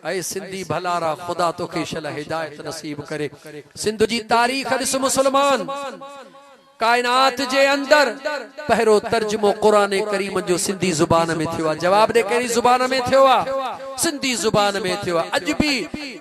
ऐ सिंधी भलारा खुदा तोखे शल हिदायत नसीब करे। सिंध जी तारीख़ ॾिस मुसलमान, कायनात जे अंदर पहिरो तर्जुमो कुरान करीम जो सिंधी जुबान में थियो आहे। जवाब दे कहिड़ी जुबान में थियो आहे? सिंधी जुबान में थियो आहे। अज भी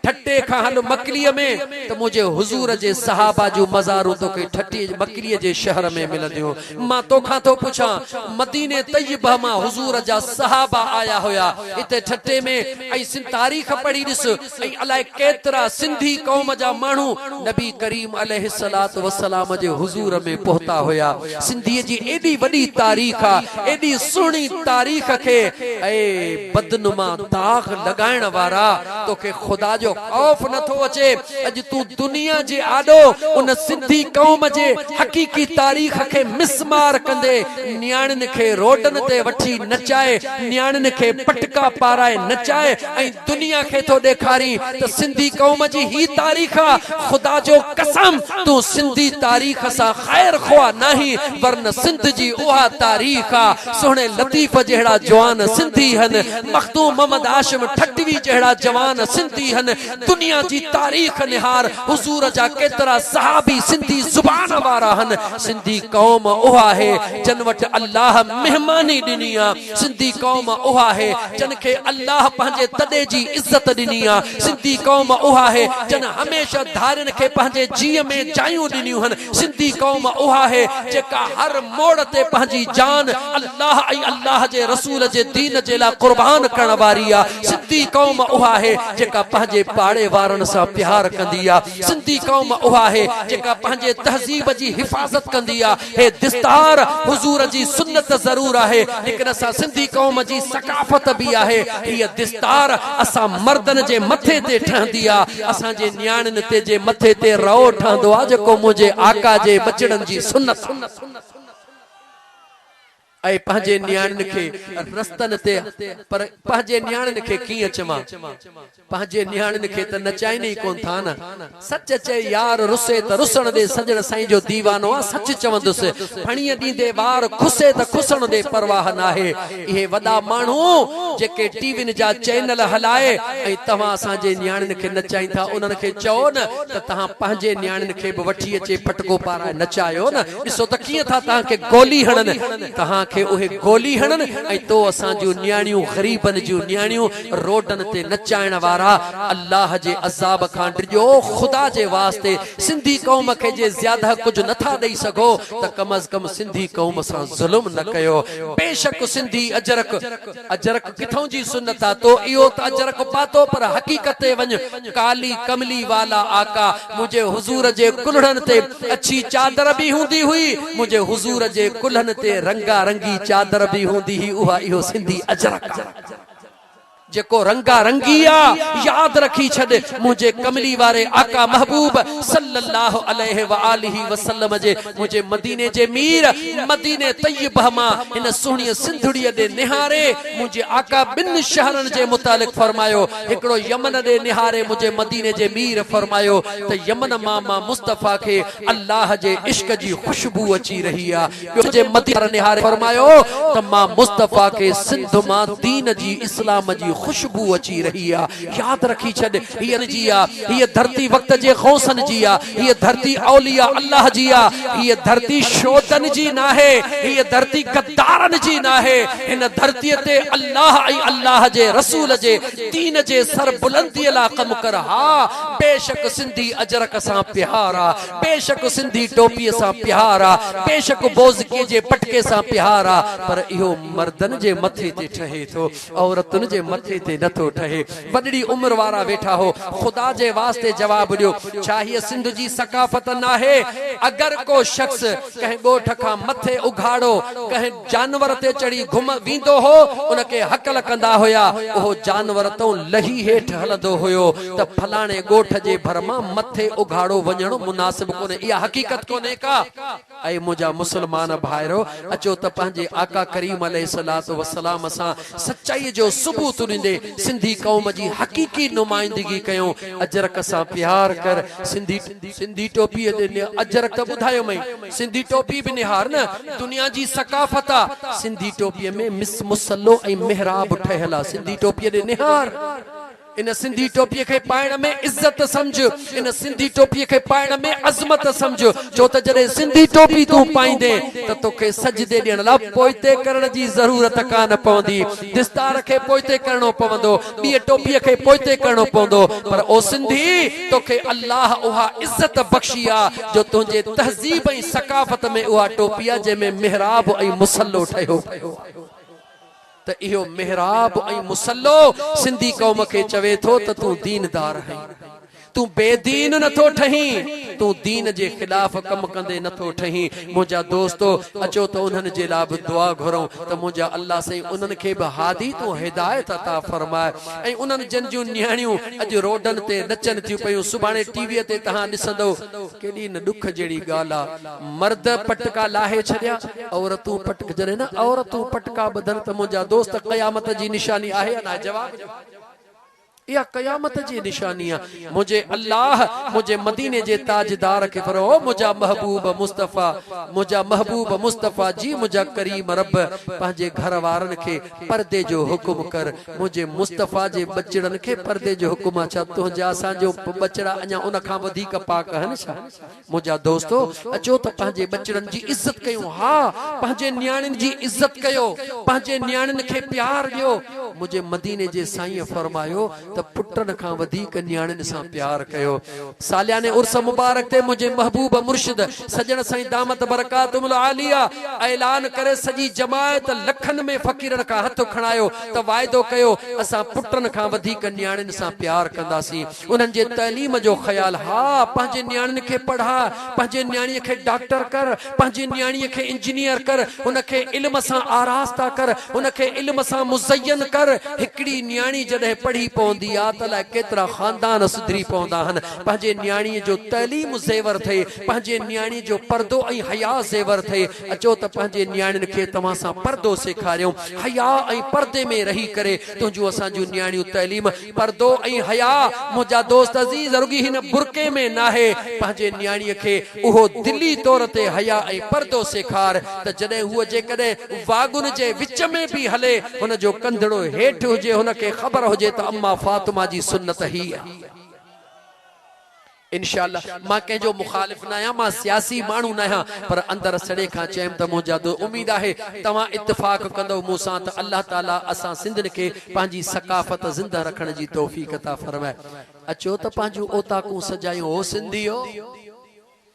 ठट्टे खां हल मकलीअ में त मुझे हुजूर जे सहाबा जो मज़ारू तोखे ठट्टी मकलीअ जे शहर में मिलंदियो। मां तोखां तो पुछां, मदीने तय्यबा मां हुजूर जा सहाबा आया हुया इते ठट्टे में, ऐं सिंध तारीख़ पढ़ी ॾिस, ऐं अलाए केतिरा सिंधी क़ौम जा माण्हू नबी करीम अलैहिस्सलातु वस्सलाम जे हुजूर में पहुता हुया। सिंधीअ जी एडी वडी तारीख़ आहे, एडी सुहिणी तारीख़ खे ऐ बदनुमा दाग लगाइण वारा तोखे खुदा जो खौफ नथो अचे। अज तू दुनिया जे आॾो उन सिंधी क़ौम जे हक़ीक़ी तारीख़ खे मिसमार कंदे न्याणियुनि खे रोडन ते वठी नचाए, न्याणियुनि खे पटका पाराए नचाए ऐं दुनिया खे तो ॾेखारी त सिंधी क़ौम जी ही तारीख़ आहे। खुदा जो कसम तू सिंधी तारीख़ सां ख़ैर ख़्वा नहीं, वरन सिंध जी उहा तारीख़ आ। सोहणे लतीफ़ जहिड़ा जवान सिंधी हन, मखदूम मोहम्मद हाशिम ठटवी जहिड़ा जवान सिंधी हन। दुनिया जी तारीख़ निहार, हुजूर जा केतिरा सहाबी सिंधी जुबान वारा हन। सिंधी क़ौम उहा है जन वटि अल्लाह मेहमानी ॾिनी आहे। सिंधी क़ौम उहा है जन खे अल्लाह पंहिंजे तॾे जी इज़त ॾिनी आहे। सिंधी क़ौम उहा है जन हमेशा धारियुनि खे पंहिंजे जीअ में जायूं ॾिनियूं हन। सिंधी क़ौम उहा है जेका हर मोड़ ते पंहिंजी जान अल्लाह ऐं अल्लाह जे रसूल जे दीन जे लाइ कुर्बान करण वारी आहे। सिंधी क़ौम उहा है जेका पंहिंजे पाड़े वारनि सां प्यार कंदी आहे। सिंधी क़ौम उहा है जेका पंहिंजे तहज़ीब जी हिफ़ाज़त कंदी आहे। हे दिस्तार हुजूर जी सुन्नत ज़रूर आहे, लेकिन असां सिंधी क़ौम जी सकाफ़त भी आहे। हीअ दिस्तार असां मर्दन जे मथे ते ठहंदी आहे, असांजे न्याणियुनि ते जे मथे ते रओ ठहंदो आहे जेको मुंहिंजे आका जे बचड़न जी सुन्नत। ऐं पंहिंजे न्याणियुनि खे रस्तनि ते, पर पंहिंजे न्याणियुनि खे कीअं चवां? पंहिंजे न्याणियुनि खे त नचाईनि ई कोन था न। सच चए यार रुसे त रुसण दे, सजण साईं जो दीवानो आहे, सच चवंदुसि। फणीअ ॾींदे वार खुसे त खुसण दे परवाह नाहे। इहे वॾा माण्हू जेके टीवियुनि जा चैनल हलाए ऐं तव्हां असांजे न्याणियुनि खे नचाई था, उन्हनि खे चओ न त तव्हां पंहिंजे न्याणियुनि खे बि वठी अचे फटको पाराए नचायो न। ॾिसो त कीअं था तव्हांखे गोली हणनि, तव्हां उहे गोली हणन ऐं तो असां जो न्याणियूं गरीबन जो न्याणियूं रोडन ते नचाइण वारा अल्लाह जे अज़ाब खां डिजो। खुदा जे वास्ते सिंधी क़ौम खे जे ज्यादा कुछ नथा ॾेई सघो त कम अज कम सिंधी क़ौम सां ज़ुल्म न कयो। बेशक सिंधी अजरक, अजरक किथों जी सुन्नत आहे? तो इहो त अजरक पातो, पर हकीकत ते वञ काली कमली वाला आका मुझे हुजूर जे कुल्हनि ते अच्छी चादर भी हूंदी हुई, मुझे हुजूर जे कुल्हनि ते रंगा रंगी चादर भी होंदी ही, उहा इहो सिंधी अजरक जेको रंगा रंगी आ। याद रखी छॾ मुझे कमली वारे आका महबूब सल्लल्लाहु अलैहि व आलिहि वसल्लम जे मुझे मदीने जे मीर मदीने तय्यबा मां इन सुहिणी सिंधड़ीअ दे निहारे मुझे आका बिन शहरन जे मुतालिक फरमायो। हिकड़ो यमन दे निहारे मुझे मदीने जे मीर फरमायो त यमन मां मुस्तफा के अल्लाह जे इश्क जी खुशबू अची रही आ। मुझे मदीने निहारे फरमायो त मां मुस्तफा के सिंध मां दीन जी इस्लाम जी खुशबू अची रही आ। याद रखी छॾ हीअ जी आ, हीअ धरती वक्त जे गौसन जी आ, हीअ धरती औलिया अल्लाह जी आ, हीअ धरती शोदन जी नाहे, हीअ धरती गद्दारन जी नाहे। हिन धरतीअ ते अल्लाह ऐं अल्लाह जे रसूल जे दीन जे सर बुलंदीअ लाइ कम कर। हा बेशक सिंधी अजरक सां प्यार आ, बेशक सिंधी टोपीअ सां प्यार आ, बेशक बोज़की जे पटके सां प्यार आ, पर इहो मर्दन जे मथे ते ठहे थो, औरतुन जे मथे ते नथो ठहे। वॾड़ी उम्र वारा वेठा हो, खुदा जे वास्ते जवाब ॾियो, छा हीअ सिंध जी सकाफ़त नाहे? अगर को शख्स कंहिं ॻोठ खां मथे उघाड़ो कंहिं जानवर ते चढ़ी घुम वेंदो हो, उनखे हकल कंदा हुया, उहो जानवर तो लही हेठ हलंदो हुयो त फलाणे ॻोठ जे भर मां मथे उघाड़ो वञणो मुनासिब कोन्हे। इहा हकीकत कोन्हे का? ऐं मुंहिंजा मुस्लमान भाइरो अचो त पंहिंजे आका करीम अलैहिस्सलातु वस्सलाम सां सचाई जो सबूत ॾींदे सिंधी क़ौम जी हकीकी नुमाइंदगी कयूं। अजरक सां प्यार कर। सिंधी टोपी अजरक त ॿुधायो मई, सिंधी टोपी भी निहार न, दुनिया जी सकाफ़त आ। सिंधी टोपीअ में मुसल्लो ऐं मेहराब ठहियल आहे, सिंधी टोपीअ ॾे निहार। इन सिंधी टोपीअ खे पाइण में इज्जत समझ, इन सिंधी टोपीअ खे पाइण में अज़मत समझ। छो त जॾहिं सिंधी टोपी तूं पाईंदे त तोखे सजदे ॾियण लाइ पोइते करण जी ज़रूरत कान पवंदी, दिस्तार खे पोइते करणो पवंदो, ॿिए टोपीअ खे पोइते करणो पवंदो। पर ओ सिंधी तोखे अल्लाह उहा इज्जत बख़्शी आहे जो तुंहिंजे तहज़ीब ऐं सकाफ़त में उहा टोपी आहे जंहिंमें मिहराब ऐं मुसल्लो ठहियो पियो। त इहो मिहराब ऐं मुसल्लो सिंधी क़ौम खे चवे थो त तूं दीनदार आहीं, तूं बेदीन नथो ठहीं, तूं दीन जे खिलाफ कम कंदे नथो ठहीं। मुंहिंजा दोस्तो अचो त उन्हनि जे लाइ बि दुआ घुरूं त मुंहिंजा अल्लाह साईं उन्हनि खे बि हादी तूं हिदायत अता फरमाए। ऐं उन्हनि जन जूं नियाणियूं अॼु रोडनि ते नचनि थियूं पियूं, सुभाणे टीवीअ ते तव्हां ॾिसंदो केॾी न ॾुख जहिड़ी ॻाल्हि आहे। मर्द पटका लाहे छॾिया, औरतूं पटक जॾहिं न औरतूं पटका ॿधनि त मुंहिंजा दोस्त क़यामत जी निशानी आहे या न? जवाब इहा क़यामत जी निशानी आहे। मुझे अल्लाह मुझे मदीने जे ताजदार के फरो मुझा महबूब मुस्तफ़ा, मुझा महबूब मुस्तफ़ा जी मुझा करीम रब पंहिंजे घर वारनि खे पर्दे जो हुकुम कर। मुझे मुस्तफ़ा जे बचड़नि खे पर्दे जो हुकुम आहे। छा तुंहिंजा असांजो बचड़ा अञा उन खां वधीक पाक आहिनि छा? मुझा दोस्तो अचो त पंहिंजे बचड़नि जी इज़त कयूं। हा, पंहिंजे नियाणियुनि जी इज़त कयो, पंहिंजे नियाणियुनि खे प्यार ॾियो। मुझे मदीने जे साईं फरमायो त पुटन खां वधीक नियाणियुनि सां प्यार कयो। सालियाने उर्स मुबारक ते मुझे महबूब मुर्शिद सजण साईं दामत बरकातुल आलिया ऐलान करे सजी जमायत लखन में फ़कीरनि खां हथ खणायो त वाइदो कयो असां पुटन खां वधीक नियाणियुनि सां प्यार कंदासीं। उन्हनि जे तइलीम जो ख़्याल, हा पंहिंजे नियाणियुनि खे पढ़ा, पंहिंजे नियाणीअ खे डॉक्टर कर, पंहिंजे नियाणीअ खे इंजीनियर कर, उनखे इल्म सां आरास्ता कर, उनखे इल्म सां मुज़यन कर। हिकिड़ी नियाणी जॾहिं पढ़ी पवंदी त लाइ केतिरा ख़ानदान सुधरी पवंदा आहिनि। पंहिंजे नियाणीअ जो तइलीम ज़ेवर थिए, पंहिंजे नियाणीअ जो पर्दो ऐं हया ज़ेवर थिए। अचो त पंहिंजे नियाणियुनि खे तव्हां सां पर्दो सेखारियूं। हया ऐं पर्दे में रही करे तुंहिंजूं असांजूं नियाणियूं तइलीम पर्दो ऐं हया। मुंहिंजा दोस्त अज़ीज़ रुॻी हिन बुरके में नाहे, पंहिंजे नियाणीअ खे उहो दिली तौर ते हया ऐं पर्दो सेखार त जॾहिं हूअ जेकॾहिं वागुन जे विच में बि हले हुनजो कंधड़ो हेठि हुजे, हुनखे ख़बर हुजे त अम्मा फातिमा जी सुन्नत ही आहे। इंशाअल्लाह मां कंहिंजो मुखालिफ न आहियां, मां सियासी माण्हू न आहियां, पर अंदर सड़े खां चयमि त मुंहिंजा उम्मीद आहे तव्हां इत्तिफ़ाक़ कंदो मूंसां त अल्लाह ताला असां सिंधियुनि खे पंहिंजी सकाफ़त ज़िंदा रखण जी तौफ़ीक़ अता फरमाए। अचो त पंहिंजूं ओताकूं सजायूं। ओ सिंधियो,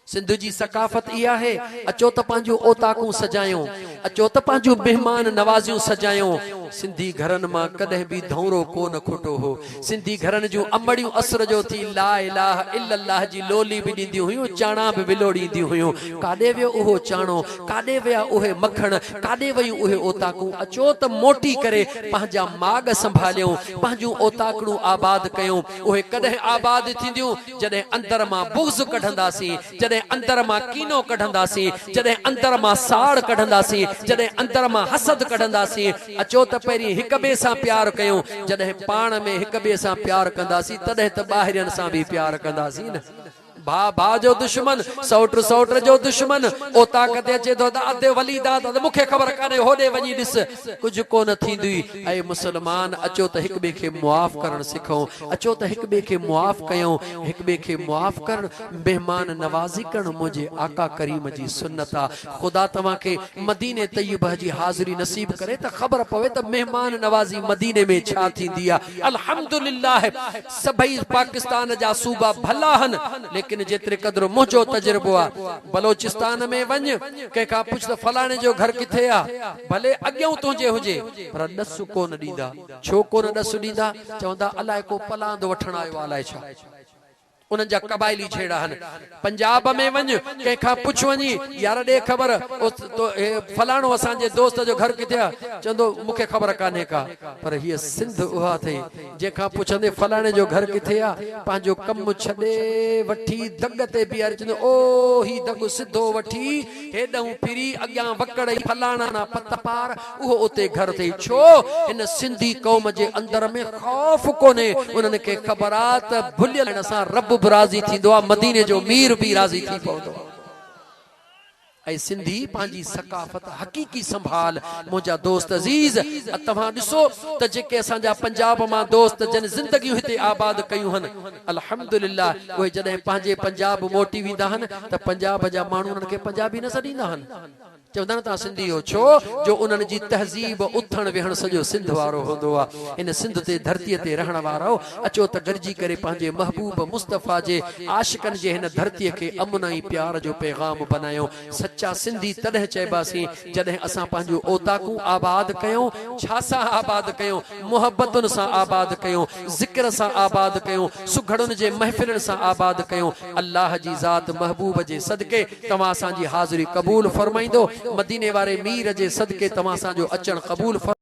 सिंध जी सकाफ़त इहा आहे। अचो त पंहिंजूं ओताकूं सजायूं, अचो त पंहिंजूं मेहमान नवाज़ियूं सजायूं। सिंधी घरनि मां कॾहिं बि धौरो कोन खुटो हो। सिंधी घरनि जूं अमड़ियूं असर जो थी ला इलाहा इल्लल्लाह जी लोली बि ॾींदियूं हुयूं, चाणा बि विलोड़ींदियूं हुयूं। काॾे वियो उहो चाणो, काॾे विया उहे मखण, काॾे वयूं उहे ओताकूं। अचो त मोटी करे पंहिंजा माग संभालियूं, पंहिंजूं ओताकड़ूं आबाद कयूं। उहे कॾहिं आबाद थींदियूं जॾहिं अंदर मां बुग़्ज़ कढंदासीं, जॾहिं अंदर मां कीनो कढंदासीं, जॾहिं अंदर मां साड़ कढंदासीं, जॾहिं अंदर मां हसद कढंदासीं। अचो त पहिरीं हिक ॿिए सां प्यार कयूं। जॾहिं पाण में हिक ॿिए सां प्यार कंदासीं तॾहिं त ॿाहिरियनि सां बि प्यार कंदासीं न। भा भा जो दुश्मन, सौट सौट जो दुश्मन। ओताक ते अचे थो त अधे वलीदा त मूंखे ख़बर कान्हे, होॾे वञी ॾिस, कुझु कोन थींदी। ऐं मुसलमान अचो त हिक ॿिए खे मुआफ़ करणु सिखूं। अचो त हिक ॿिए खे मुआफ़ कयूं, हिक ॿिए खे मुआफ़ करणु, मेहमान नवाज़ी करणु मुंहिंजे आका करीम जी सुन्नत आहे। ख़ुदा तव्हांखे मदीने तय्यबह जी हाज़िरी नसीब करे त ख़बर पवे त मेहमान नवाज़ी मदीने में छा थींदी आहे। अल्हम्दुलिल्लाह सभई पाकिस्तान जा सूबा भला आहिनि, लेकिन जेतिरे क़दुरु मुंहिंजो तजुर्बो आहे, बलोचिस्तान में वञ, कंहिंखां पुछ त फलाणे जो घर किथे आहे, भले अॻियां तुंहिंजे हुजे, पर ॾसु कोन ॾींदा। छो कोन ॾसु ॾींदा? चवंदा अलाए को पलांद वठण आयो आहे, अलाए छा। उन्हनि जा क़बाइली छेड़ा आहिनि। पंजाब में वञ, कंहिंखां पुछ वञी यार ॾे ख़बर फलाणो असांजे दोस्त जो घर किथे आहे, चवंदो मूंखे ख़बर कान्हे का। पर हीअ सिंध उहा अथई जंहिंखां पुछंदे फलाणे जो घर किथे आहे, पंहिंजो कमु छॾे वठी दग ते बीहारे चवंदो ओ ही दग सिधो वठी हेॾऊं फिरी अॻियां वकड़ फलाणा ना पत पार, उहो उते घर अथई। छो? हिन सिंधी क़ौम जे अंदर में ख़ौफ़ कोन्हे। उन्हनि खे ख़बर आहे त भुलियल सां रब राज़ी थींदो आहे, मदीने जो मीर भी राज़ी थी पवंदो। ऐं सिंधी पंहिंजी सकाफ़त हक़ीक़ी संभाल। मुंहिंजा दोस्त अज़ीज़ तव्हां ॾिसो त जेके असांजा पंजाब मां दोस्त जन ज़िंदगियूं हिते आबाद कयूं हन, अल्हम्दुलिल्लाह उहे जॾहिं पंहिंजे पंजाब मोटी वेंदा हन त पंजाब जा माण्हू उन्हनि खे पंजाबी न सॾींदा हन, चवंदा आहिनि तव्हां सिंधी हो, छो जो उन्हनि जी तहज़ीब उथण वेहण सॼो सिंध वारो हूंदो आहे। इन सिंध ते धरतीअ ते रहण वारो अचो त गॾिजी करे पंहिंजे महबूब मुस्तफ़ा जे आशिकनि जे हिन धरतीअ खे अमन ऐं प्यार जो पैगाम बनायूं। सच्चा सिंधी तॾहिं चइबासीं जॾहिं असां पंहिंजो ओताकू आबाद कयूं। छा सां आबाद कयूं? मुहबतुनि सां आबाद कयूं, ज़िक्र सां आबाद कयूं, सुघड़ुनि जे महफ़िलुनि सां आबाद कयूं। अल्लाह जी ज़ात महबूब जे सदके तव्हां असांजी हाज़िरी क़बूल फरमाईंदो। मदीने वारे मीर जे सदके तव्हां असांजो अचण क़बूल फरमाईंदो।